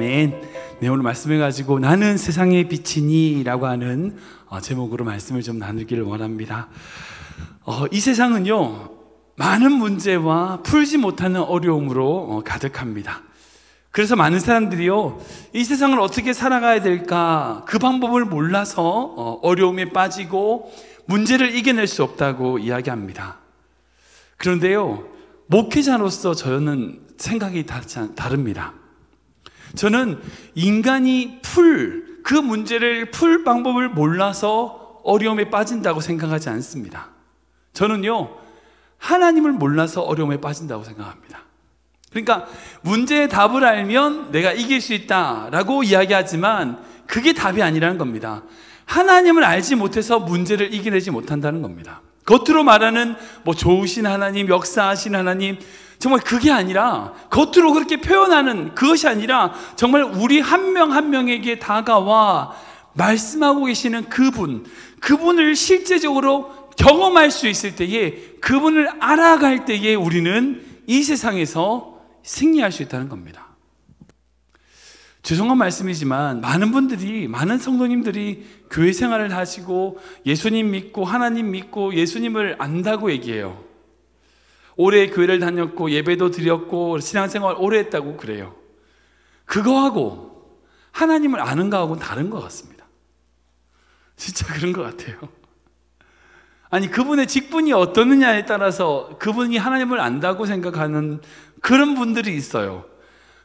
아멘. 네, 오늘 말씀을 가지고 나는 세상의 빛이니 라고 하는 제목으로 말씀을 좀 나누기를 원합니다. 이 세상은요, 많은 문제와 풀지 못하는 어려움으로 가득합니다. 그래서 많은 사람들이요, 이 세상을 어떻게 살아가야 될까 그 방법을 몰라서 어려움에 빠지고 문제를 이겨낼 수 없다고 이야기합니다. 그런데요, 목회자로서 저는 생각이 다릅니다. 저는 인간이 그 문제를 풀 방법을 몰라서 어려움에 빠진다고 생각하지 않습니다. 저는요, 하나님을 몰라서 어려움에 빠진다고 생각합니다. 그러니까 문제의 답을 알면 내가 이길 수 있다라고 이야기하지만 그게 답이 아니라는 겁니다. 하나님을 알지 못해서 문제를 이겨내지 못한다는 겁니다. 겉으로 말하는 좋으신 하나님, 역사하신 하나님, 정말 그게 아니라, 겉으로 그렇게 표현하는 그것이 아니라 정말 우리 한 명 한 명에게 다가와 말씀하고 계시는 그분을 실제적으로 경험할 수 있을 때에, 그분을 알아갈 때에 우리는 이 세상에서 승리할 수 있다는 겁니다. 죄송한 말씀이지만 많은 성도님들이 교회 생활을 하시고 예수님 믿고 하나님 믿고 예수님을 안다고 얘기해요. 오래 교회를 다녔고 예배도 드렸고 신앙생활 오래 했다고 그래요. 그거하고 하나님을 아는 거하고는 다른 것 같습니다. 진짜 그런 것 같아요. 아니, 그분의 직분이 어떠느냐에 따라서 그분이 하나님을 안다고 생각하는 그런 분들이 있어요.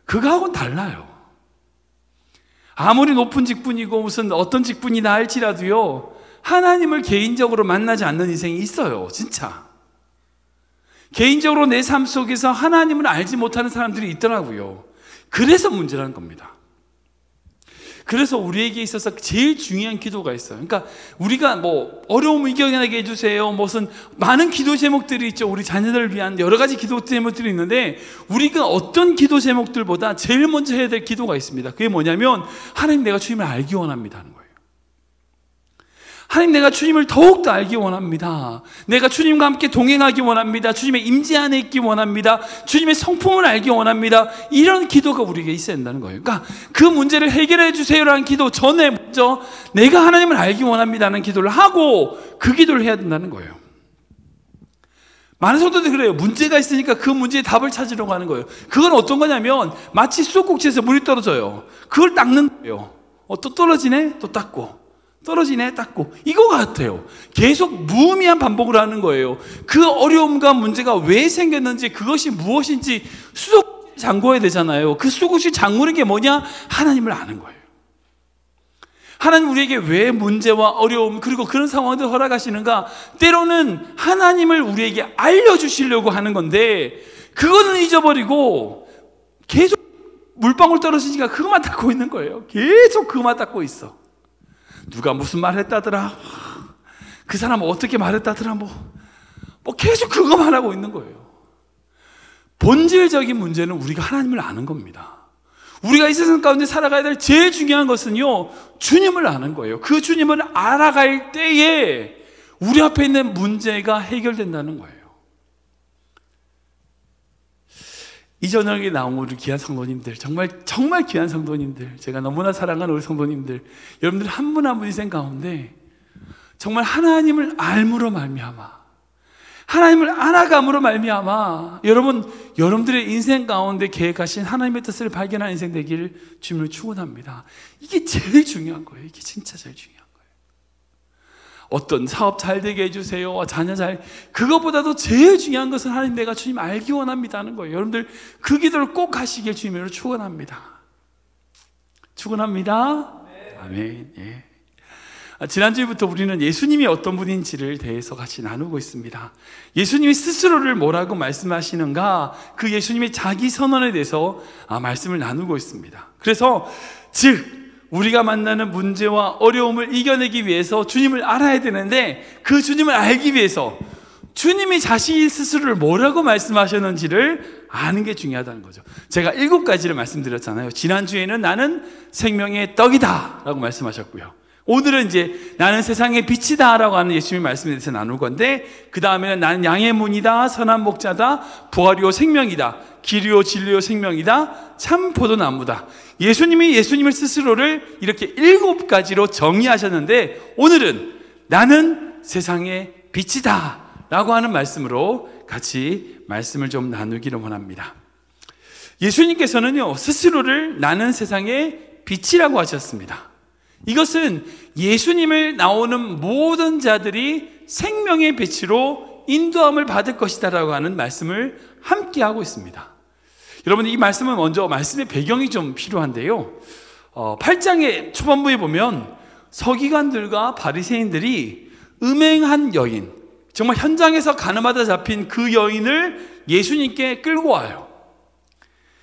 그거하고는 달라요. 아무리 높은 직분이고 무슨 어떤 직분이나 할지라도요, 하나님을 개인적으로 만나지 않는 인생이 있어요. 진짜 개인적으로 내 삶 속에서 하나님을 알지 못하는 사람들이 있더라고요. 그래서 문제라는 겁니다. 그래서 우리에게 있어서 제일 중요한 기도가 있어요. 그러니까 우리가 어려움을 이겨내게 해주세요, 무슨 많은 기도 제목들이 있죠. 우리 자녀들을 위한 여러 가지 기도 제목들이 있는데, 우리가 어떤 기도 제목들보다 제일 먼저 해야 될 기도가 있습니다. 그게 뭐냐면, 하나님, 내가 주님을 알기 원합니다 하는 거예요. 하나님, 내가 주님을 더욱더 알기 원합니다. 내가 주님과 함께 동행하기 원합니다. 주님의 임재 안에 있기 원합니다. 주님의 성품을 알기 원합니다. 이런 기도가 우리에게 있어야 된다는 거예요. 그러니까 그 문제를 해결해 주세요라는 기도 전에 먼저 내가 하나님을 알기 원합니다라는 기도를 하고 그 기도를 해야 된다는 거예요. 많은 성도들이 그래요. 문제가 있으니까 그 문제의 답을 찾으려고 하는 거예요. 그건 어떤 거냐면 마치 수도꼭지에서 물이 떨어져요. 그걸 닦는 거예요. 또 떨어지네? 또 닦고, 떨어지네, 닦고, 이거 같아요. 계속 무의미한 반복을 하는 거예요. 그 어려움과 문제가 왜 생겼는지, 그것이 무엇인지 수도꼭지 잠궈야 되잖아요. 그 수도꼭지 잠그는 게 뭐냐? 하나님을 아는 거예요. 하나님 우리에게 왜 문제와 어려움 그리고 그런 상황들 허락하시는가? 때로는 하나님을 우리에게 알려주시려고 하는 건데, 그거는 잊어버리고 계속 물방울 떨어지니까 그것만 닦고 있는 거예요. 계속 그것만 닦고 있어. 누가 무슨 말 했다더라, 그 사람 어떻게 말했다더라, 계속 그것만 하고 있는 거예요. 본질적인 문제는 우리가 하나님을 아는 겁니다. 우리가 이 세상 가운데 살아가야 될 제일 중요한 것은요, 주님을 아는 거예요. 그 주님을 알아갈 때에 우리 앞에 있는 문제가 해결된다는 거예요. 이 저녁에 나온 우리 귀한 성도님들, 정말 귀한 성도님들, 제가 너무나 사랑하는 우리 성도님들, 여러분들 한 분 한 분 인생 가운데 정말 하나님을 알므로 말미암아, 하나님을 알아감으로 말미암아 여러분들의 인생 가운데 계획하신 하나님의 뜻을 발견하는 인생 되기를 주님을 축원합니다. 이게 제일 중요한 거예요. 이게 진짜 제일 중요한 거예요. 어떤 사업 잘 되게 해주세요, 자녀 그것보다도 제일 중요한 것은 하나님, 내가 주님 알기 원합니다 하는 거예요. 여러분들 그 기도를 꼭 하시길 주님으로 축원합니다. 축원합니다. 아멘. 예. 지난주부터 우리는 예수님이 어떤 분인지를 대해서 같이 나누고 있습니다. 예수님이 스스로를 뭐라고 말씀하시는가, 그 예수님의 자기 선언에 대해서 말씀을 나누고 있습니다. 그래서 우리가 만나는 문제와 어려움을 이겨내기 위해서 주님을 알아야 되는데, 그 주님을 알기 위해서 주님이 자신 스스로를 뭐라고 말씀하셨는지를 아는 게 중요하다는 거죠. 제가 7가지를 말씀드렸잖아요. 지난주에는 나는 생명의 떡이다 라고 말씀하셨고요, 오늘은 이제 나는 세상의 빛이다 라고 하는 예수님의 말씀에 대해서 나눌 건데, 그 다음에는 나는 양의 문이다, 선한 목자다, 부활이요 생명이다, 길이요 진리요 생명이다, 참 포도나무다. 예수님이 예수님을 스스로를 이렇게 7가지로 정의하셨는데, 오늘은 나는 세상의 빛이다 라고 하는 말씀으로 같이 말씀을 좀 나누기를 원합니다. 예수님께서는요, 스스로를 나는 세상의 빛이라고 하셨습니다. 이것은 예수님을 나오는 모든 자들이 생명의 빛으로 인도함을 받을 것이다 라고 하는 말씀을 함께 하고 있습니다. 여러분, 이 말씀은 먼저 말씀의 배경이 좀 필요한데요, 8장의 초반부에 보면 서기관들과 바리새인들이 음행한 여인, 정말 현장에서 가늠하다 잡힌 그 여인을 예수님께 끌고 와요.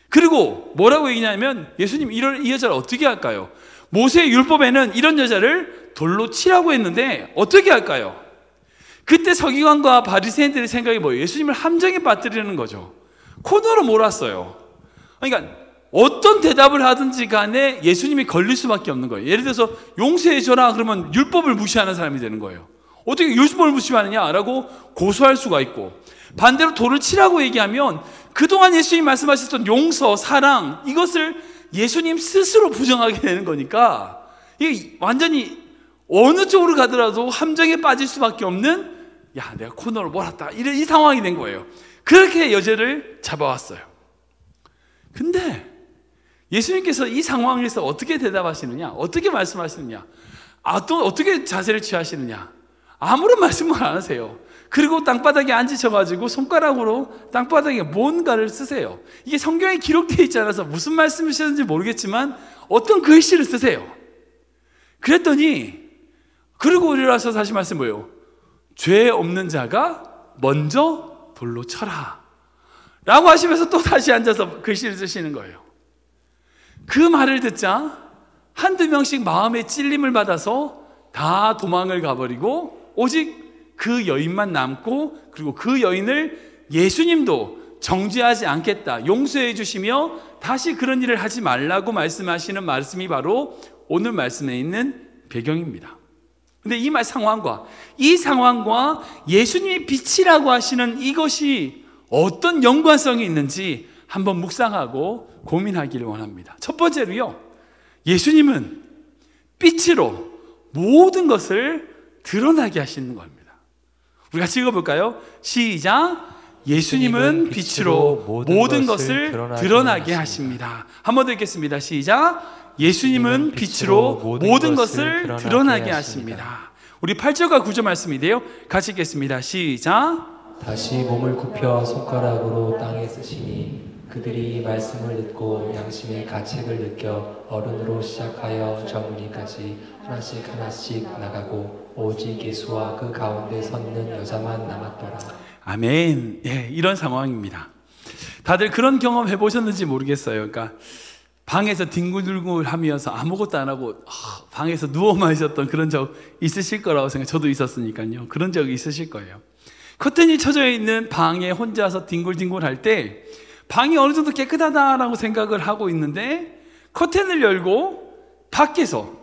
그리고 뭐라고 얘기냐면, 예수님, 이 여자를 어떻게 할까요? 모세의 율법에는 이런 여자를 돌로 치라고 했는데 어떻게 할까요? 그때 서기관과 바리새인들의 생각이 뭐예요? 예수님을 함정에 빠뜨리는 거죠. 코너로 몰았어요. 그러니까 어떤 대답을 하든지 간에 예수님이 걸릴 수밖에 없는 거예요. 예를 들어서 용서해줘라 그러면 율법을 무시하는 사람이 되는 거예요. 어떻게 율법을 무시하느냐라고 고소할 수가 있고, 반대로 돌을 치라고 얘기하면 그동안 예수님이 말씀하셨던 용서, 사랑, 이것을 예수님 스스로 부정하게 되는 거니까 이게 완전히 어느 쪽으로 가더라도 함정에 빠질 수밖에 없는, 야, 내가 코너를 몰았다, 이 상황이 된 거예요. 그렇게 여자를 잡아왔어요. 근데 예수님께서 이 상황에서 어떻게 대답하시느냐, 어떻게 말씀하시느냐, 또 어떻게 자세를 취하시느냐, 아무런 말씀을 안 하세요. 그리고 땅바닥에 앉으셔가지고 손가락으로 땅바닥에 뭔가를 쓰세요. 이게 성경에 기록되어 있지 않아서 무슨 말씀이셨는지 모르겠지만 어떤 글씨를 쓰세요. 그랬더니, 그리고 일어나서 다시 말씀 뭐예요? 죄 없는 자가 먼저 돌로 쳐라 라고 하시면서 또 다시 앉아서 글씨를 쓰시는 거예요. 그 말을 듣자 한두 명씩 마음에 찔림을 받아서 다 도망을 가버리고 오직 그 여인만 남고, 그리고 그 여인을 예수님도 정죄하지 않겠다, 용서해 주시며 다시 그런 일을 하지 말라고 말씀하시는 말씀이 바로 오늘 말씀에 있는 배경입니다. 근데 이 상황과 예수님이 빛이라고 하시는 이것이 어떤 연관성이 있는지 한번 묵상하고 고민하기를 원합니다. 첫 번째로요, 예수님은 빛으로 모든 것을 드러나게 하시는 겁니다. 우리 같이 읽어볼까요? 시작. 예수님은 빛으로 모든 것을 드러나게 하십니다. 한 번 더 읽겠습니다. 시작. 예수님은 빛으로 모든 것을 드러나게 하십니다. 우리 8절과 9절 말씀인데요, 같이 읽겠습니다. 시작. 다시 몸을 굽혀 손가락으로 땅에 쓰시니 그들이 말씀을 듣고 양심의 가책을 느껴 어른으로 시작하여 젊은이까지 하나씩 나가고 오직 예수와 그 가운데 섰는 여자만 남았더라. 아멘. 예, 이런 상황입니다. 다들 그런 경험 해보셨는지 모르겠어요. 그러니까 방에서 뒹굴뒹굴 하면서 아무것도 안 하고 방에서 누워만 있었던 그런 적 있으실 거라고 생각해요. 저도 있었으니까요. 그런 적이 있으실 거예요. 커튼이 쳐져 있는 방에 혼자서 뒹굴뒹굴 할 때 방이 어느 정도 깨끗하다라고 생각을 하고 있는데, 커튼을 열고 밖에서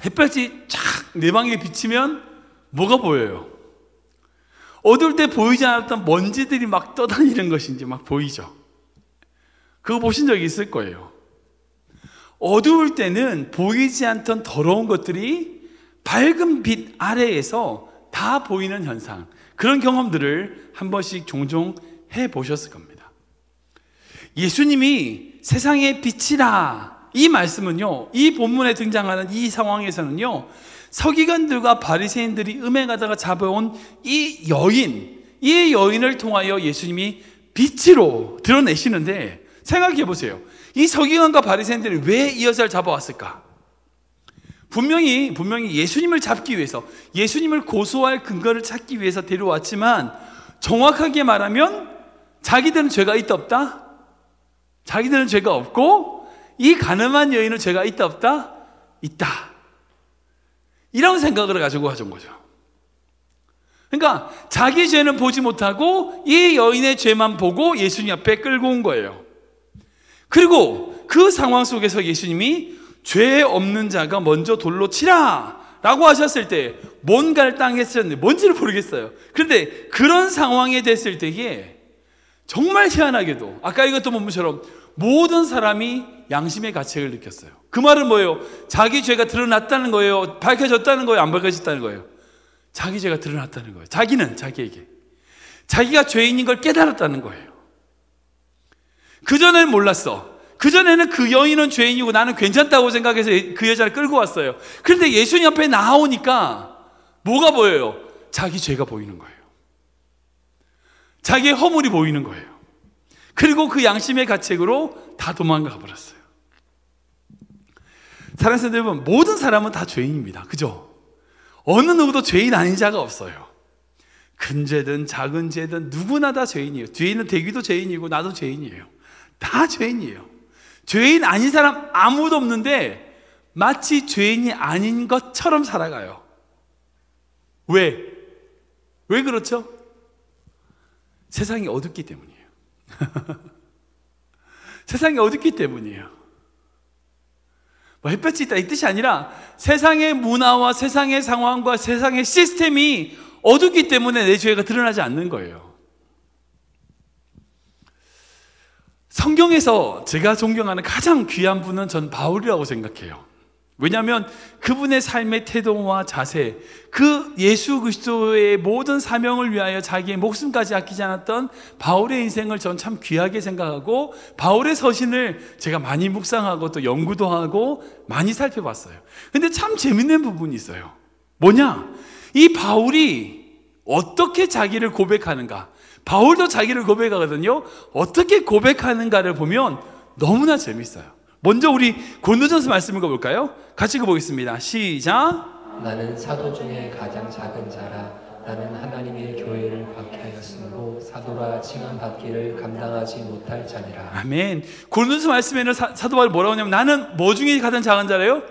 햇볕이 쫙 내 방에 비치면 뭐가 보여요? 어두울 때 보이지 않았던 먼지들이 막 떠다니는 것인지 막 보이죠? 그거 보신 적이 있을 거예요. 어두울 때는 보이지 않던 더러운 것들이 밝은 빛 아래에서 다 보이는 현상, 그런 경험들을 한 번씩 종종 해보셨을 겁니다. 예수님이 세상의 빛이라, 이 말씀은요, 이 본문에 등장하는 이 상황에서는요, 서기관들과 바리새인들이 음행하다가 잡아온 이 여인을 통하여 예수님이 빛으로 드러내시는데, 생각해 보세요. 이 서기관과 바리새인들이 왜 이 여자를 잡아왔을까? 분명히 예수님을 잡기 위해서, 예수님을 고소할 근거를 찾기 위해서 데려왔지만, 정확하게 말하면 자기들은 죄가 있다 없다? 자기들은 죄가 없고 이 가늠한 여인은 죄가 있다 없다? 있다. 이런 생각을 가지고 가져온 거죠. 그러니까 자기 죄는 보지 못하고 이 여인의 죄만 보고 예수님 앞에 끌고 온 거예요. 그리고 그 상황 속에서 예수님이 죄 없는 자가 먼저 돌로 치라 라고 하셨을 때 뭔가를 땅에 쓰셨는데 뭔지를 모르겠어요. 그런데 그런 상황에 됐을 때에 정말 희한하게도 아까 읽었던 본문처럼 모든 사람이 양심의 가책을 느꼈어요. 그 말은 뭐예요? 자기 죄가 드러났다는 거예요? 밝혀졌다는 거예요? 안 밝혀졌다는 거예요? 자기 죄가 드러났다는 거예요. 자기는 자기에게 자기가 죄인인 걸 깨달았다는 거예요. 그전에는 몰랐어. 그전에는 그 여인은 죄인이고 나는 괜찮다고 생각해서 그 여자를 끌고 왔어요. 그런데 예수님 앞에 나오니까 뭐가 보여요? 자기 죄가 보이는 거예요. 자기의 허물이 보이는 거예요. 그리고 그 양심의 가책으로 다 도망가 버렸어요. 사랑하는 성도 여러분, 모든 사람은 다 죄인입니다. 그죠? 어느 누구도 죄인 아닌 자가 없어요. 큰 죄든 작은 죄든 누구나 다 죄인이에요. 뒤에 있는 대기도 죄인이고 나도 죄인이에요. 다 죄인이에요. 죄인 아닌 사람 아무도 없는데 마치 죄인이 아닌 것처럼 살아가요. 왜? 왜 그렇죠? 세상이 어둡기 때문이에요. 세상이 어둡기 때문이에요. 뭐 햇볕이 있다 이 뜻이 아니라 세상의 문화와 세상의 상황과 세상의 시스템이 어둡기 때문에 내 죄가 드러나지 않는 거예요. 성경에서 제가 존경하는 가장 귀한 분은 전 바울이라고 생각해요. 왜냐하면 그분의 삶의 태도와 자세, 그 예수 그리스도의 모든 사명을 위하여 자기의 목숨까지 아끼지 않았던 바울의 인생을 전 참 귀하게 생각하고 바울의 서신을 제가 많이 묵상하고 또 연구도 하고 많이 살펴봤어요. 근데 참 재밌는 부분이 있어요. 뭐냐? 이 바울이 어떻게 자기를 고백하는가? 바울도 자기를 고백하거든요. 어떻게 고백하는가를 보면 너무나 재밌어요. 먼저 우리 고린도전서 말씀 읽어볼까요? 같이 읽어보겠습니다. 시작. 나는 사도 중에 가장 작은 자라. 나는 하나님의 교회를 박해하였으므로 사도라 칭함받기를 감당하지 못할 자니라. 아멘. 고린도전서 말씀에는 사도 바울이 뭐라고 하냐면 나는 뭐 중에 가장 작은 자래요?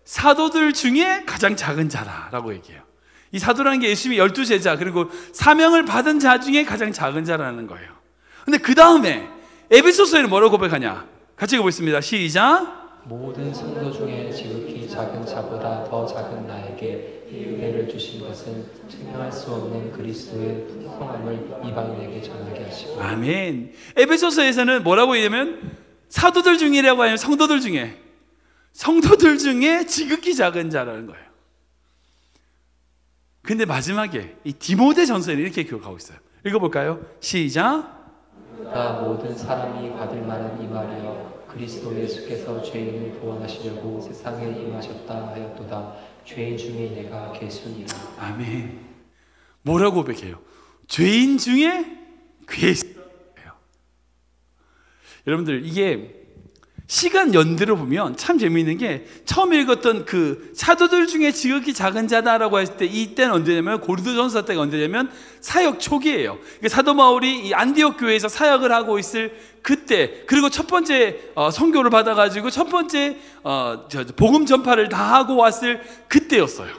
사도들 중에 가장 작은 자라라고 얘기해요. 이 사도라는 게 예수님의 12제자 그리고 사명을 받은 자 중에 가장 작은 자라는 거예요. 근데 그 다음에 에베소서에는 뭐라고 고백하냐? 같이 읽어보겠습니다. 시작. 모든 성도 중에 지극히 작은 자보다 더 작은 나에게 이 은혜를 주신 것은 증명할 수 없는 그리스도의 풍성함을 이방인에게 전하게 하시고. 아멘. 에베소서에서는 뭐라고 얘기하면 사도들 중이라고 하면 성도들 중에 지극히 작은 자라는 거예요. 근데 마지막에 이 디모데전서에는 이렇게 기록하고 있어요. 읽어볼까요? 시작. 나 모든 사람이 받을 만한 이 말이여 그리스도 예수께서 죄인을 구원하시려고 세상에 임하셨다 하였도다. 죄인 중에 내가 괴수니라. 아멘. 뭐라고 고백해요? 죄인 중에 괴수예요. 여러분들 이게 시간 연대로 보면 참 재미있는 게 처음 읽었던 그 사도들 중에 지극히 작은 자다라고 했을 때 이때는 언제냐면 고린도전서 때가 언제냐면 사역 초기예요. 그러니까 사도 바울이 이 안디옥 교회에서 사역을 하고 있을 그때 그리고 첫 번째 선교를 받아가지고 첫 번째 복음 전파를 다 하고 왔을 그때였어요.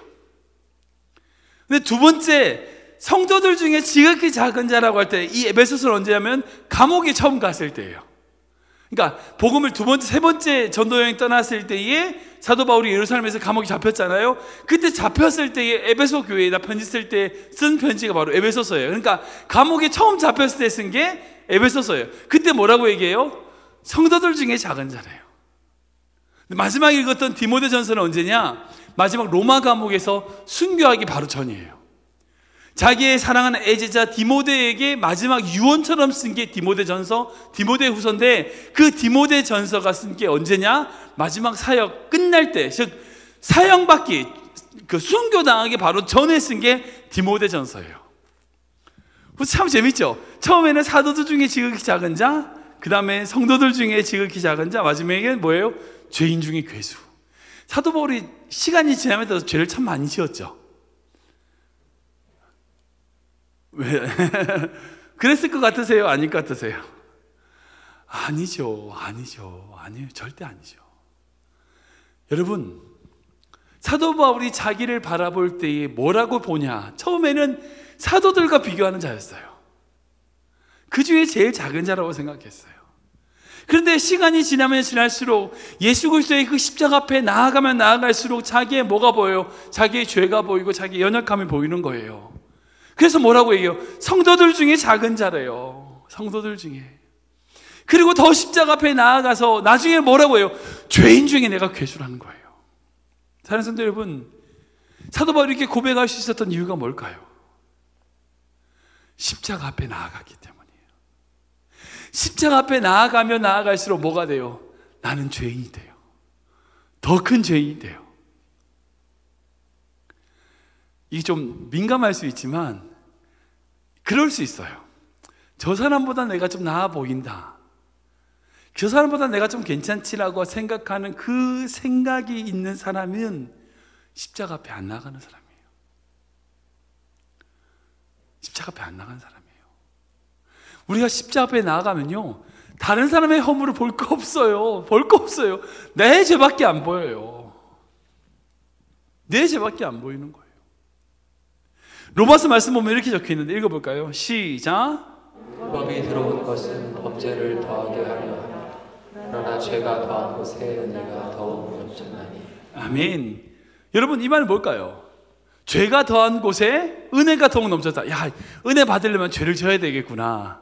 근데 두 번째 성도들 중에 지극히 작은 자라고 할 때 이 에베소서는 언제냐면 감옥에 처음 갔을 때예요. 그러니까 복음을 두 번째, 세 번째 전도 여행 떠났을 때에 사도 바울이 예루살렘에서 감옥에 잡혔잖아요. 그때 잡혔을 때에 에베소 교회에다 편지 쓸 때 쓴 편지가 바로 에베소서예요. 그러니까 감옥에 처음 잡혔을 때 쓴 게 에베소서예요. 그때 뭐라고 얘기해요? 성도들 중에 작은 자래요. 마지막에 읽었던 디모데전서는 언제냐? 마지막 로마 감옥에서 순교하기 바로 전이에요. 자기의 사랑하는 애제자 디모데에게 마지막 유언처럼 쓴 게 디모데전서, 디모데후서인데 그 디모데전서가 쓴 게 언제냐? 마지막 사역 끝날 때, 즉 사형받기, 그 순교당하기 바로 전에 쓴 게 디모데전서예요. 참 재밌죠? 처음에는 사도들 중에 지극히 작은 자, 그 다음에 성도들 중에 지극히 작은 자, 마지막에는 뭐예요? 죄인 중에 괴수. 사도 바울이 시간이 지나면서 죄를 참 많이 지었죠. 왜? 그랬을 것 같으세요? 아닐 것 같으세요? 아니죠. 아니에요. 절대 아니죠. 여러분, 사도 바울이 자기를 바라볼 때에 뭐라고 보냐? 처음에는 사도들과 비교하는 자였어요. 그 중에 제일 작은 자라고 생각했어요. 그런데 시간이 지나면 지날수록 예수 그리스도의 그 십자가 앞에 나아가면 나아갈수록 자기의 뭐가 보여요? 자기의 죄가 보이고 자기의 연약함이 보이는 거예요. 그래서 뭐라고 얘기해요? 성도들 중에 작은 자래요. 성도들 중에. 그리고 더 십자가 앞에 나아가서 나중에 뭐라고 해요? 죄인 중에 내가 괴수라는 거예요. 사랑하는 성도 여러분, 사도 바울이 이렇게 고백할 수 있었던 이유가 뭘까요? 십자가 앞에 나아갔기 때문이에요. 십자가 앞에 나아가면 나아갈수록 뭐가 돼요? 나는 죄인이 돼요. 더 큰 죄인이 돼요. 이게 좀 민감할 수 있지만 그럴 수 있어요. 저 사람보다 내가 좀 나아 보인다, 저 사람보다 내가 좀 괜찮지라고 생각하는 그 생각이 있는 사람은 십자가 앞에 안 나가는 사람이에요. 십자가 앞에 안 나가는 사람이에요. 우리가 십자가 앞에 나아가면요, 다른 사람의 허물을 볼 거 없어요. 볼 거 없어요. 내 죄밖에 안 보여요. 내 죄밖에 안 보이는 거예요. 로마서 말씀 보면 이렇게 적혀 있는데 읽어볼까요? 시작. 법이 들어온 것은 범죄를 더하게 하려 하나 그러나 죄가 더한 곳에 은혜가 더욱 넘쳤나니. 아멘. 여러분, 이 말은 뭘까요? 죄가 더한 곳에 은혜가 더욱 넘쳤다. 야, 은혜 받으려면 죄를 져야 되겠구나,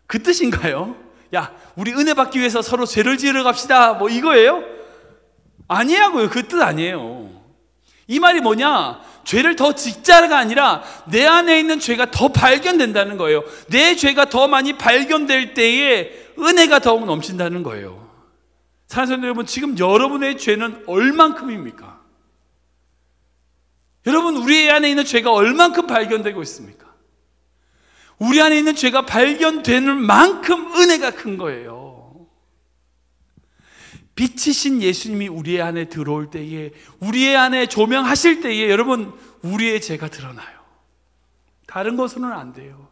그 뜻인가요? 야, 우리 은혜 받기 위해서 서로 죄를 지으러 갑시다, 뭐 이거예요? 아니야고요. 그 뜻 아니에요. 이 말이 뭐냐? 죄를 더 짓자가 아니라 내 안에 있는 죄가 더 발견된다는 거예요. 내 죄가 더 많이 발견될 때에 은혜가 더욱 넘친다는 거예요. 사랑하는 성도 여러분, 지금 여러분의 죄는 얼만큼입니까? 여러분, 우리 안에 있는 죄가 얼만큼 발견되고 있습니까? 우리 안에 있는 죄가 발견되는 만큼 은혜가 큰 거예요. 빛이신 예수님이 우리 안에 들어올 때에, 우리 안에 조명하실 때에 여러분, 우리의 죄가 드러나요. 다른 것으로는 안 돼요.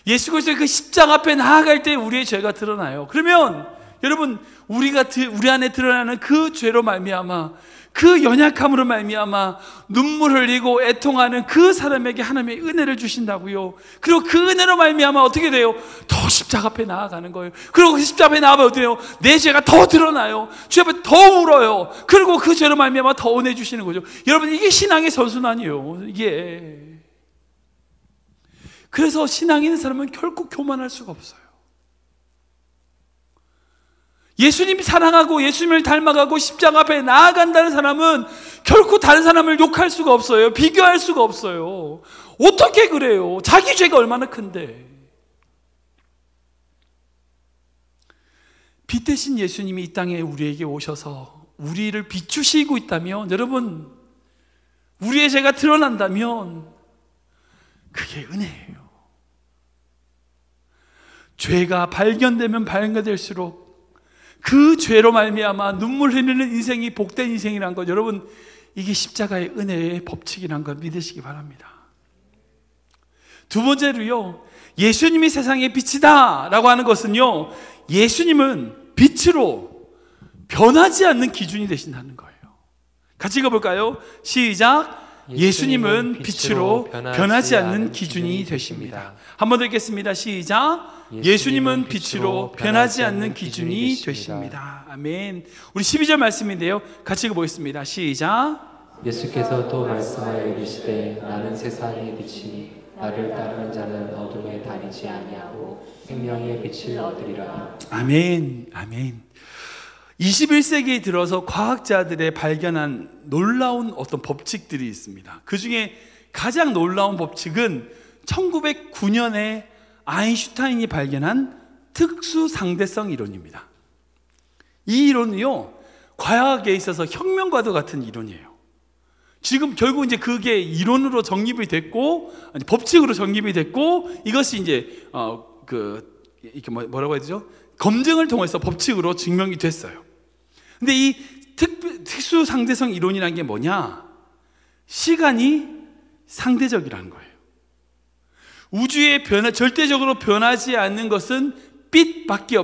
예수 그리스도의 그 십자가 앞에 나아갈 때 우리의 죄가 드러나요. 그러면 여러분, 우리 안에 드러나는 그 죄로 말미암아, 그 연약함으로 말미암아 눈물 흘리고 애통하는 그 사람에게 하나님의 은혜를 주신다고요. 그리고 그 은혜로 말미암아 어떻게 돼요? 더 십자가 앞에 나아가는 거예요. 그리고 그 십자가 앞에 나아가면 어떻게 돼요? 내 죄가 더 드러나요. 죄 앞에 더 울어요. 그리고 그 죄로 말미암아 더 은혜 주시는 거죠. 여러분, 이게 신앙의 선순환이에요. 이게. 그래서 신앙 있는 사람은 결코 교만할 수가 없어요. 예수님이 사랑하고 예수님을 닮아가고 십자가 앞에 나아간다는 사람은 결코 다른 사람을 욕할 수가 없어요. 비교할 수가 없어요. 어떻게 그래요? 자기 죄가 얼마나 큰데. 빛 대신 예수님이 이 땅에 우리에게 오셔서 우리를 비추시고 있다면, 여러분, 우리의 죄가 드러난다면 그게 은혜예요. 죄가 발견되면 발견될수록 그 죄로 말미암아 눈물 흘리는 인생이 복된 인생이란 것, 여러분, 이게 십자가의 은혜의 법칙이란 걸 믿으시기 바랍니다. 두 번째로요, 예수님이 세상의 빛이다 라고 하는 것은요, 예수님은 빛으로 변하지 않는 기준이 되신다는 거예요. 같이 읽어볼까요? 시작. 예수님은 빛으로 변하지 않는 기준이 되십니다. 한 번 더 읽겠습니다. 시작. 예수님은 빛으로 변하지 않는 기준이 되십니다. 아멘. 우리 12절 말씀인데요, 같이 읽어보겠습니다. 시작. 예수께서 또 말씀하여 이르시되 나는 세상의 빛이니 나를 따르는 자는 어둠에 다니지 아니하고 생명의 빛을 얻으리라. 아멘. 아멘. 21세기에 들어서 과학자들의 발견한 놀라운 어떤 법칙들이 있습니다. 그 중에 가장 놀라운 법칙은 1909년에 아인슈타인이 발견한 특수상대성 이론입니다. 이 이론은요, 과학에 있어서 혁명과도 같은 이론이에요. 지금 결국 이제 그게 이론으로 정립이 됐고, 아니, 법칙으로 정립이 됐고, 이것이 이제 이렇게 뭐라고 해야 되죠? 검증을 통해서 법칙으로 증명이 됐어요. 근데 이 특수상대성 이론이라는 게 뭐냐? 시간이 상대적이라는 거예요. 우주에 절대적으로 변하지 않는 것은 빛밖에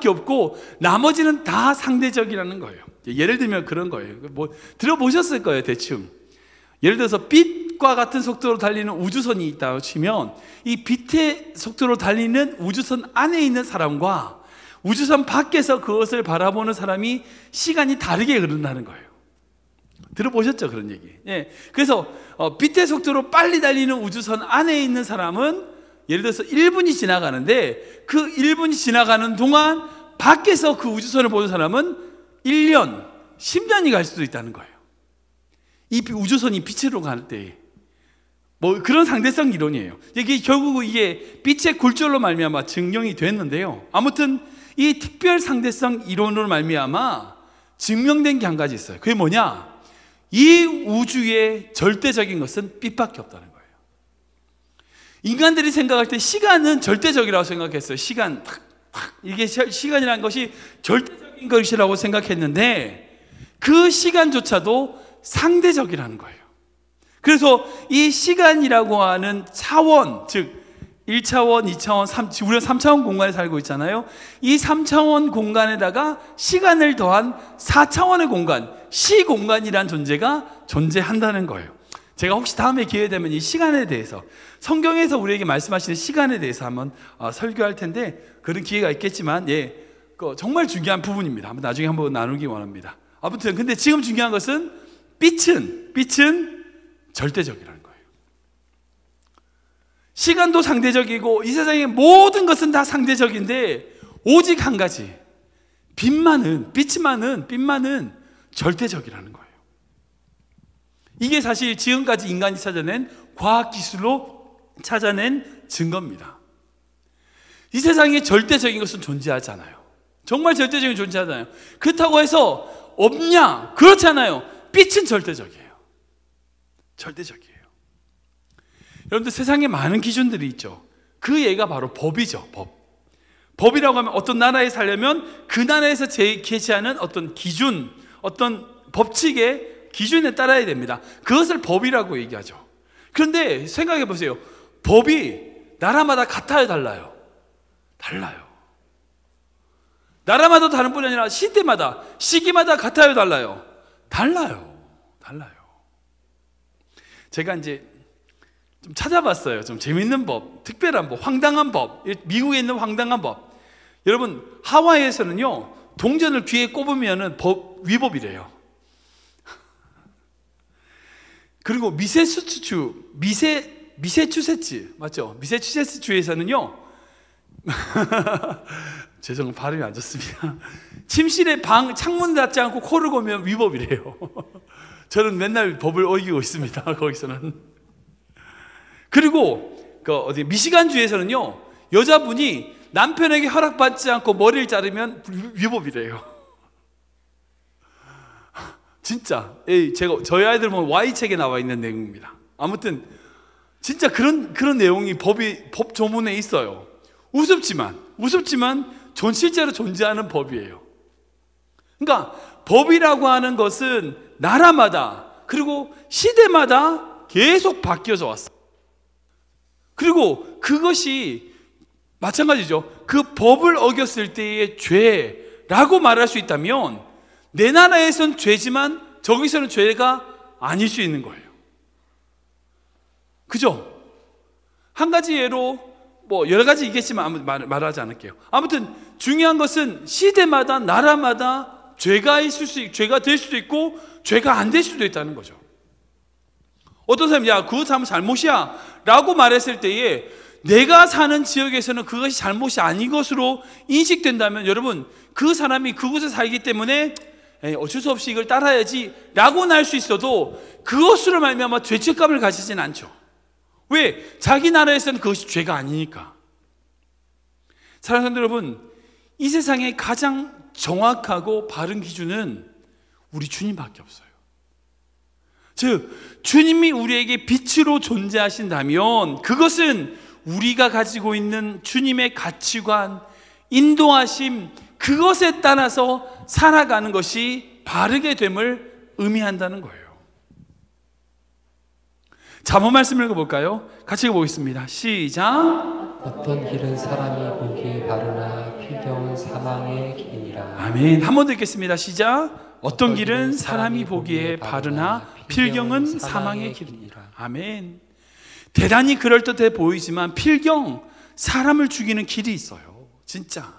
없고 나머지는 다 상대적이라는 거예요. 예를 들면 그런 거예요. 뭐 들어보셨을 거예요, 대충. 예를 들어서 빛과 같은 속도로 달리는 우주선이 있다고 치면 이 빛의 속도로 달리는 우주선 안에 있는 사람과 우주선 밖에서 그것을 바라보는 사람이 시간이 다르게 흐른다는 거예요. 들어보셨죠? 그런 얘기. 예. 그래서 빛의 속도로 빨리 달리는 우주선 안에 있는 사람은 예를 들어서 1분이 지나가는데 그 1분이 지나가는 동안 밖에서 그 우주선을 보는 사람은 1년, 10년이 갈 수도 있다는 거예요. 이 우주선이 빛으로 갈 때 뭐 그런 상대성 이론이에요. 이게 결국 이게 빛의 굴절로 말미암아 증명이 됐는데요. 아무튼 이 특별 상대성 이론으로 말미암아 증명된 게 한 가지 있어요. 그게 뭐냐? 이 우주의 절대적인 것은 빛밖에 없다는 거예요. 인간들이 생각할 때 시간은 절대적이라고 생각했어요. 시간 이게 시간이라는 것이 절대적인 것이라고 생각했는데 그 시간조차도 상대적이라는 거예요. 그래서 이 시간이라고 하는 차원, 즉 1차원, 2차원, 3차원, 우리가 3차원 공간에 살고 있잖아요. 이 3차원 공간에다가 시간을 더한 4차원의 공간, 시공간이란 존재가 존재한다는 거예요. 제가 혹시 다음에 기회 되면 이 시간에 대해서, 성경에서 우리에게 말씀하시는 시간에 대해서 한번 설교할 텐데 그런 기회가 있겠지만, 정말 중요한 부분입니다. 나중에 한번 나누기 원합니다. 아무튼 근데 지금 중요한 것은 빛은 절대적이라는 거예요. 시간도 상대적이고 이 세상의 모든 것은 다 상대적인데 오직 한 가지, 빛만은 절대적이라는 거예요. 이게 사실 지금까지 인간이 찾아낸 과학기술로 찾아낸 증거입니다. 이 세상에 절대적인 것은 존재하지 않아요. 정말 절대적인 존재하잖아요. 그렇다고 해서 없냐? 그렇지 않아요. 빛은 절대적이에요. 절대적이에요. 여러분들 세상에 많은 기준들이 있죠. 그 예가 바로 법이죠. 법이라고 하면 어떤 나라에 살려면 그 나라에서 제시하는 어떤 기준, 어떤 법칙의 기준에 따라야 됩니다. 그것을 법이라고 얘기하죠. 그런데 생각해 보세요. 법이 나라마다 같아요, 달라요? 달라요. 나라마다 다른 뿐이 아니라 시대마다, 시기마다 같아요, 달라요? 달라요. 제가 이제 좀 찾아봤어요. 좀 재밌는 법, 특별한 법, 황당한 법, 미국에 있는 황당한 법. 여러분, 하와이에서는요, 동전을 귀에 꼽으면은 위법이래요. 그리고 미세추세츠, 맞죠? 미세추세츠주에서는요, 죄송합니다. 발음이 안 좋습니다. 침실에 창문 닫지 않고 코를 고면 위법이래요. 저는 맨날 법을 어기고 있습니다. 거기서는. 그리고 미시간주에서는요, 여자분이 남편에게 허락받지 않고 머리를 자르면 위법이래요. 진짜 저희 아이들 보면 Y책에 나와 있는 내용입니다. 아무튼 진짜 그런 내용이 법 조문에 있어요. 우습지만 실제로 존재하는 법이에요. 그러니까 법이라고 하는 것은 나라마다 그리고 시대마다 계속 바뀌어져 왔어요. 그리고 그것이 마찬가지죠. 그 법을 어겼을 때의 죄라고 말할 수 있다면 내 나라에선 죄지만 저기서는 죄가 아닐 수 있는 거예요. 그죠? 한 가지 예로 여러 가지 있겠지만 말하지 않을게요. 아무튼 중요한 것은 시대마다 나라마다 죄가 될 수도 있고 죄가 안 될 수도 있다는 거죠. 어떤 사람이 그것 하면 잘못이야 라고 말했을 때에 내가 사는 지역에서는 그것이 잘못이 아닌 것으로 인식된다면 여러분, 그 사람이 그곳에 살기 때문에 어쩔 수 없이 이걸 따라야지 라고는 할 수 있어도 그것으로 말미암아 죄책감을 가지진 않죠. 왜? 자기 나라에서는 그것이 죄가 아니니까. 사랑하는 성도 여러분, 이 세상에 가장 정확하고 바른 기준은 우리 주님밖에 없어요. 즉 주님이 우리에게 빛으로 존재하신다면 그것은 우리가 가지고 있는 주님의 가치관, 인도하심, 그것에 따라서 살아가는 것이 바르게 됨을 의미한다는 거예요. 잠언 말씀 읽어볼까요? 같이 읽어보겠습니다. 시작. 어떤 길은 사람이 보기에 바르나 필경은 사망의 길이라. 아멘. 한 번 더 읽겠습니다. 시작. 어떤 길은 사람이 보기에 바르나 필경은 사망의 길이니라. 아멘. 대단히 그럴듯해 보이지만 필경, 사람을 죽이는 길이 있어요. 진짜.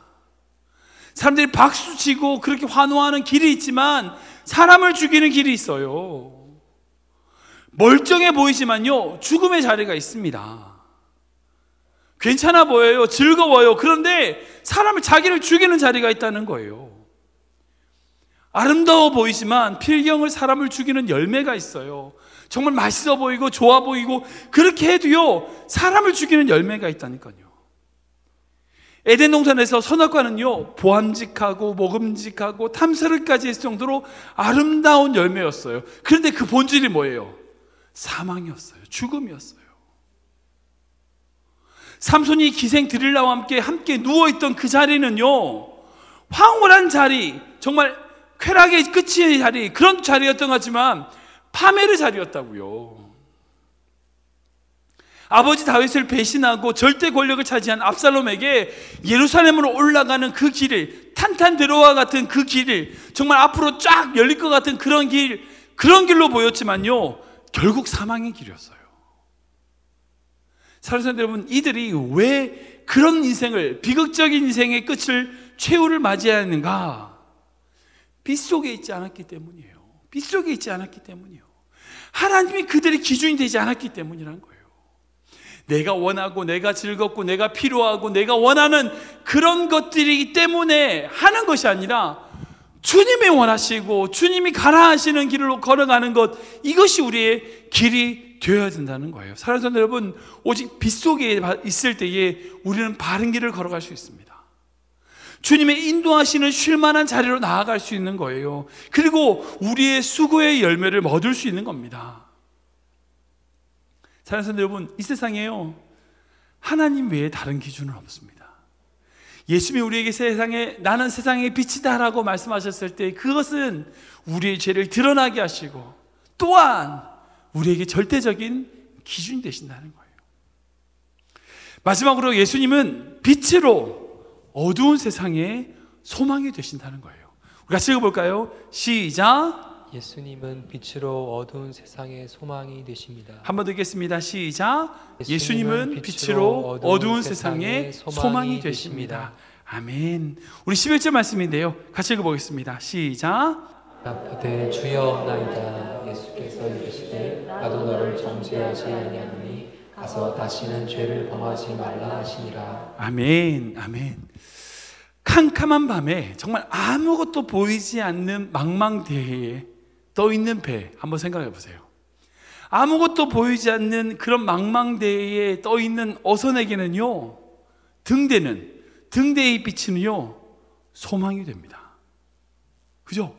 사람들이 박수치고 그렇게 환호하는 길이 있지만 사람을 죽이는 길이 있어요. 멀쩡해 보이지만요, 죽음의 자리가 있습니다. 괜찮아 보여요. 즐거워요. 그런데 사람을, 자기를 죽이는 자리가 있다는 거예요. 아름다워 보이지만 필경을, 사람을 죽이는 열매가 있어요. 정말 맛있어 보이고 좋아 보이고 그렇게 해도요, 사람을 죽이는 열매가 있다니까요. 에덴 동산에서 선악과는요, 보암직하고 먹음직하고 탐스럽기까지 했을 정도로 아름다운 열매였어요. 그런데 그 본질이 뭐예요? 사망이었어요. 죽음이었어요. 삼손이 기생 드릴라와 함께 누워있던 그 자리는요, 황홀한 자리, 정말 쾌락의 끝의 자리, 그런 자리였던 것 같지만 파멸의 자리였다고요. 아버지 다윗을 배신하고 절대 권력을 차지한 압살롬에게 예루살렘으로 올라가는 그 길을, 탄탄대로와 같은 그 길을, 정말 앞으로 쫙 열릴 것 같은 그런 길로 보였지만요, 결국 사망의 길이었어요. 사랑하는 여러분, 이들이 왜 그런 인생을, 비극적인 인생의 끝을, 최후를 맞이해야 하는가? 빗속에 있지 않았기 때문이에요. 빗속에 있지 않았기 때문이에요. 하나님이 그들의 기준이 되지 않았기 때문이라는 거예요. 내가 원하고 내가 즐겁고 내가 필요하고 내가 원하는 그런 것들이기 때문에 하는 것이 아니라 주님이 원하시고 주님이 가라 하시는 길로 걸어가는 것, 이것이 우리의 길이 되어야 된다는 거예요. 사랑하는 여러분, 오직 빗속에 있을 때에 우리는 바른 길을 걸어갈 수 있습니다. 주님의 인도하시는 쉴만한 자리로 나아갈 수 있는 거예요. 그리고 우리의 수고의 열매를 얻을 수 있는 겁니다. 사랑하는 여러분, 이 세상에요, 하나님 외에 다른 기준은 없습니다. 예수님이 우리에게 나는 세상의 빛이다 라고 말씀하셨을 때 그것은 우리의 죄를 드러나게 하시고 또한 우리에게 절대적인 기준이 되신다는 거예요. 마지막으로 예수님은 빛으로 어두운 세상에 소망이 되신다는 거예요. 우리 같이 읽어볼까요? 시작. 예수님은 빛으로 어두운 세상의 소망이 되십니다. 한 번 더 읽겠습니다. 시작. 예수님은 빛으로 어두운 세상의 소망이 되십니다. 아멘. 우리 11절 말씀인데요, 같이 읽어보겠습니다. 시작. 아프되 주여옵나이다. 예수께서 이르시되 나도 너를 정죄하지 아니하노니 가서 다시는 죄를 범하지 말라 하시니라. 아멘. 아멘. 캄캄한 밤에 정말 아무것도 보이지 않는 망망대해에 떠있는 배, 한번 생각해 보세요. 아무것도 보이지 않는 그런 망망대해에 떠있는 어선에게는요, 등대의 빛은요, 소망이 됩니다. 그죠?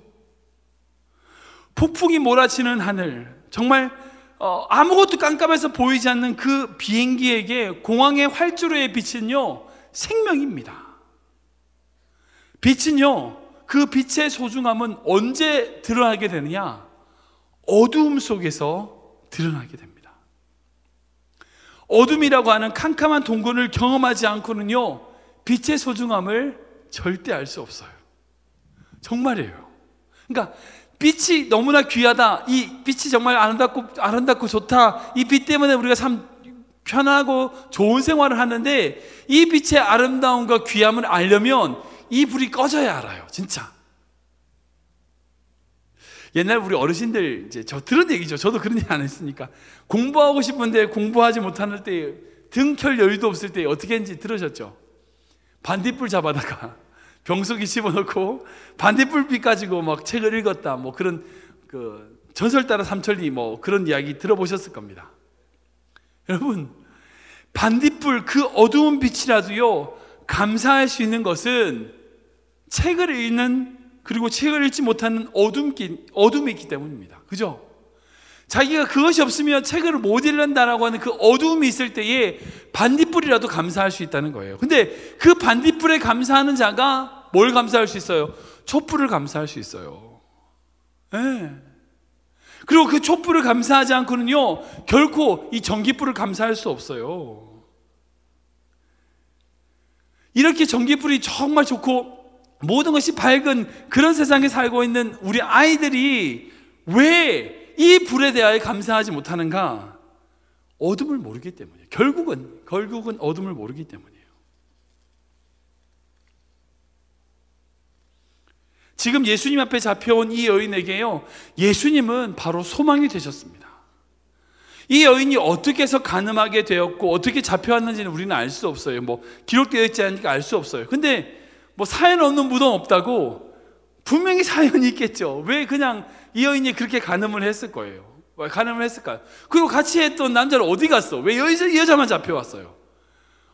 폭풍이 몰아치는 하늘, 정말 아무것도 깜깜해서 보이지 않는 그 비행기에게 공항의 활주로의 빛은요, 생명입니다. 빛은요, 그 빛의 소중함은 언제 드러나게 되느냐? 어두움 속에서 드러나게 됩니다. 어둠이라고 하는 캄캄한 동굴을 경험하지 않고는요, 빛의 소중함을 절대 알 수 없어요. 정말이에요. 그러니까 빛이 너무나 귀하다, 이 빛이 정말 아름답고 좋다, 이 빛 때문에 우리가 참 편하고 좋은 생활을 하는데, 이 빛의 아름다움과 귀함을 알려면 이 불이 꺼져야 알아요. 진짜. 옛날 우리 어르신들, 이제 저 들은 얘기죠. 저도 그런 얘기 안 했으니까. 공부하고 싶은데 공부하지 못하는 때, 등 켤 여유도 없을 때 어떻게 했는지 들으셨죠? 반딧불 잡아다가 병석이 집어넣고 반딧불빛 가지고 막 책을 읽었다, 뭐 그런 그 전설 따라 삼천리 뭐 그런 이야기 들어보셨을 겁니다. 여러분, 반딧불 그 어두운 빛이라도요, 감사할 수 있는 것은 책을 읽는, 그리고 책을 읽지 못하는 어둠이 있기 때문입니다. 그죠? 자기가 그것이 없으면 책을 못 읽는다라고 하는 그 어두움이 있을 때에 반딧불이라도 감사할 수 있다는 거예요. 근데 그 반딧불에 감사하는 자가 뭘 감사할 수 있어요? 촛불을 감사할 수 있어요. 네. 그리고 그 촛불을 감사하지 않고는요, 결코 이 전기불을 감사할 수 없어요. 이렇게 전기불이 정말 좋고 모든 것이 밝은 그런 세상에 살고 있는 우리 아이들이 왜 이 불에 대하여 감사하지 못하는가? 어둠을 모르기 때문이에요. 결국은 어둠을 모르기 때문이에요. 지금 예수님 앞에 잡혀온 이 여인에게요, 예수님은 바로 소망이 되셨습니다. 이 여인이 어떻게 해서 간음하게 되었고 어떻게 잡혀왔는지는 우리는 알 수 없어요. 뭐 기록되어 있지 않으니까 알 수 없어요. 근데 뭐 사연 없는 무덤 없다고 분명히 사연이 있겠죠. 왜 그냥 이 여인이 그렇게 간음을 했을 거예요? 왜 간음을 했을까요? 그리고 같이 했던 남자는 어디 갔어? 왜 이 여자만 잡혀왔어요?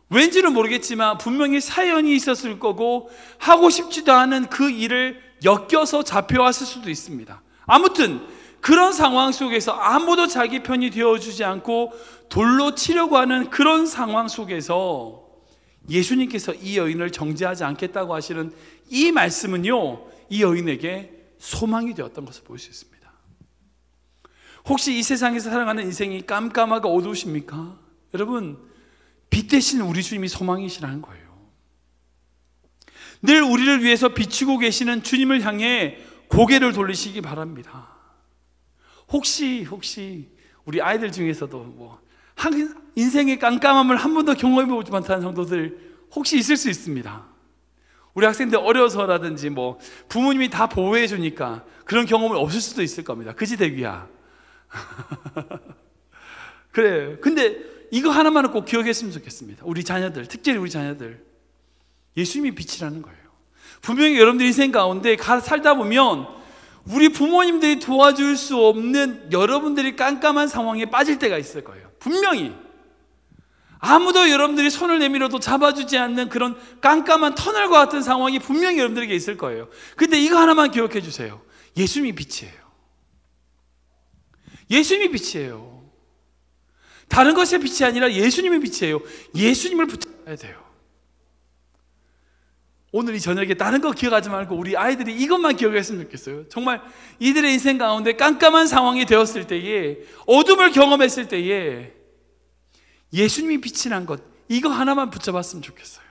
왠지는 모르겠지만 분명히 사연이 있었을 거고 하고 싶지도 않은 그 일을 엮여서 잡혀왔을 수도 있습니다. 아무튼 그런 상황 속에서 아무도 자기 편이 되어주지 않고 돌로 치려고 하는 그런 상황 속에서 예수님께서 이 여인을 정죄하지 않겠다고 하시는 이 말씀은요, 이 여인에게 소망이 되었던 것을 볼 수 있습니다. 혹시 이 세상에서 살아가는 인생이 깜깜하고 어두우십니까? 여러분, 빛 대신 우리 주님이 소망이시라는 거예요. 늘 우리를 위해서 비추고 계시는 주님을 향해 고개를 돌리시기 바랍니다. 혹시 우리 아이들 중에서도 뭐 인생의 깜깜함을 한 번도 경험해 보지 못한 성도들 혹시 있을 수 있습니다. 우리 학생들 어려서라든지 뭐 부모님이 다 보호해 주니까 그런 경험은 없을 수도 있을 겁니다. 그지 대귀야. 그래. 근데 이거 하나만은 꼭 기억했으면 좋겠습니다. 우리 자녀들, 특별히 우리 자녀들, 예수님이 빛이라는 거예요. 분명히 여러분들 인생 가운데 살다 보면 우리 부모님들이 도와줄 수 없는 여러분들이 깜깜한 상황에 빠질 때가 있을 거예요. 분명히 아무도 여러분들이 손을 내밀어도 잡아주지 않는 그런 깜깜한 터널과 같은 상황이 분명히 여러분들에게 있을 거예요. 근데 이거 하나만 기억해 주세요. 예수님이 빛이에요. 예수님이 빛이에요. 다른 것의 빛이 아니라 예수님의 빛이에요. 예수님을 붙잡아야 돼요. 오늘 이 저녁에 다른 거 기억하지 말고 우리 아이들이 이것만 기억했으면 좋겠어요. 정말 이들의 인생 가운데 깜깜한 상황이 되었을 때에, 어둠을 경험했을 때에 예수님이 빛이란 것, 이거 하나만 붙잡았으면 좋겠어요.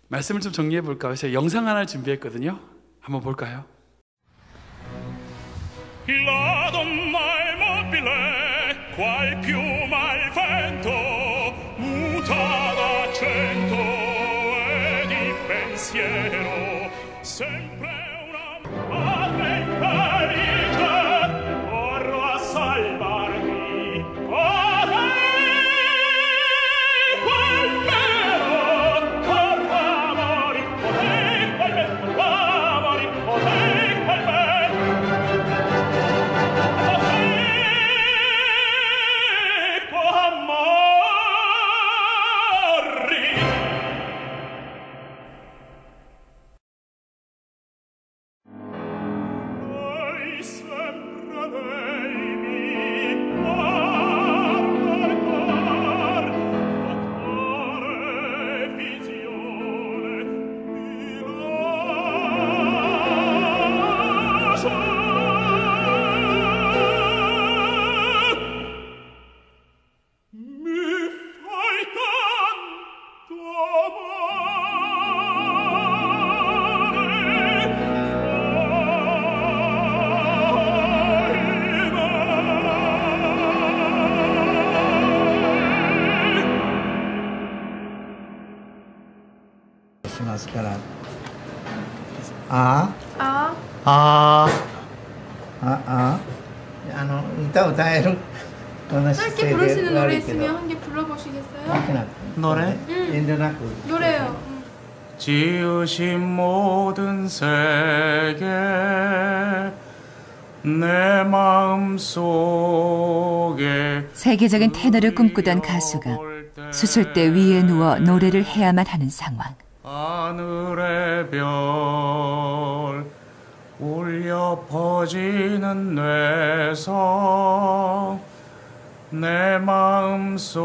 말씀을 좀 정리해 볼까요? 제가 영상 하나를 준비했거든요. 한번 볼까요? La donna è mobile, qual piuma al vento, muta d'accento e di pensiero, sempre una madre infelice, corro a salvarmi, corro quel vero, corro a morir, corro quel vero, corro a morir, corro quel vero. 짧게 부르시는 노래 있으면 한 개 불러보시겠어요? 노래? 노래요. 지으신 모든 세계 내 마음속에 세계적인 테너를 꿈꾸던 가수가 수술대 위에 누워 노래를 해야만 하는 상황. 하늘의 별 울려 퍼지는 뇌성 내 마음속에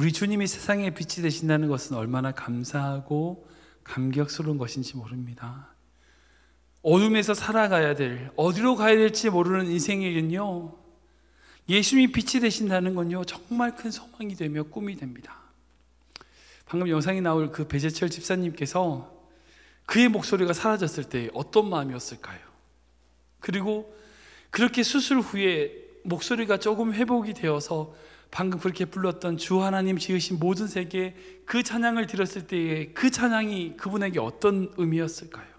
우리 주님이 세상의 빛이 되신다는 것은 얼마나 감사하고 감격스러운 것인지 모릅니다. 어둠에서 살아가야 될, 어디로 가야 될지 모르는 인생에겐요, 예수님이 빛이 되신다는 건요, 정말 큰 소망이 되며 꿈이 됩니다. 방금 영상에 나올 그 배재철 집사님께서 그의 목소리가 사라졌을 때 어떤 마음이었을까요? 그리고 그렇게 수술 후에 목소리가 조금 회복이 되어서 방금 그렇게 불렀던 주 하나님 지으신 모든 세계, 그 찬양을 들었을 때의 그 찬양이 그분에게 어떤 의미였을까요?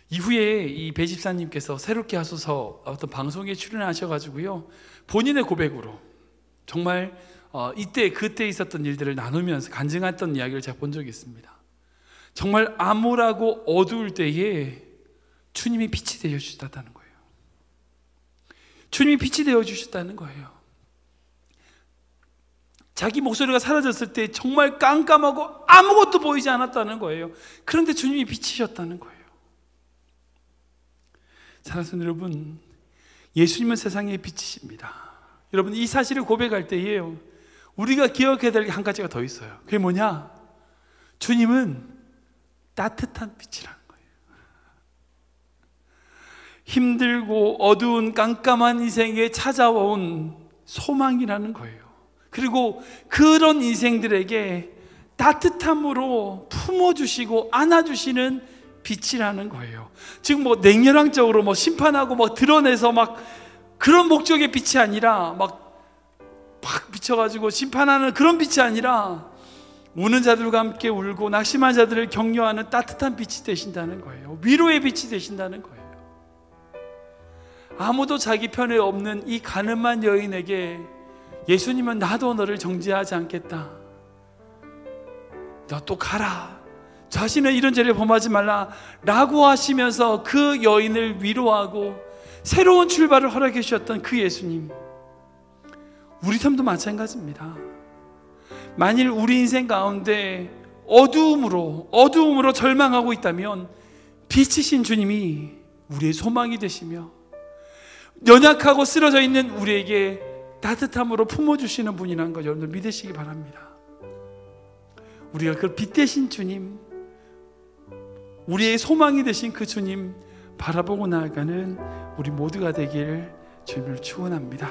이후에 이 배 집사님께서 새롭게 하소서 어떤 방송에 출연하셔가지고요, 본인의 고백으로 정말 그때 있었던 일들을 나누면서 간증했던 이야기를 제가 본 적이 있습니다. 정말 암울하고 어두울 때에 주님이 빛이 되어주셨다는 거예요. 주님이 빛이 되어주셨다는 거예요. 자기 목소리가 사라졌을 때 정말 깜깜하고 아무것도 보이지 않았다는 거예요. 그런데 주님이 비치셨다는 거예요. 사랑하는 여러분, 예수님은 세상의 빛이십니다. 여러분, 이 사실을 고백할 때에 우리가 기억해야 될 게 한 가지가 더 있어요. 그게 뭐냐? 주님은 따뜻한 빛이라는 거예요. 힘들고 어두운 깜깜한 인생에 찾아온 소망이라는 거예요. 그리고 그런 인생들에게 따뜻함으로 품어주시고 안아주시는 빛이라는 거예요. 지금 냉혈한적으로 심판하고 드러내서 그런 목적의 빛이 아니라 팍 비춰가지고 심판하는 그런 빛이 아니라 우는 자들과 함께 울고 낙심한 자들을 격려하는 따뜻한 빛이 되신다는 거예요. 위로의 빛이 되신다는 거예요. 아무도 자기 편에 없는 이 가늠한 여인에게 예수님은 나도 너를 정죄하지 않겠다, 너 또 가라, 자신은 이런 죄를 범하지 말라 라고 하시면서 그 여인을 위로하고 새로운 출발을 허락해 주셨던 그 예수님, 우리 삶도 마찬가지입니다. 만일 우리 인생 가운데 어두움으로 절망하고 있다면 빛이신 주님이 우리의 소망이 되시며 연약하고 쓰러져 있는 우리에게 따뜻함으로 품어주시는 분이라는 것 여러분들 믿으시기 바랍니다. 우리가 그 빛 되신 주님, 우리의 소망이 되신 그 주님 바라보고 나아가는 우리 모두가 되길 주님을 축원합니다.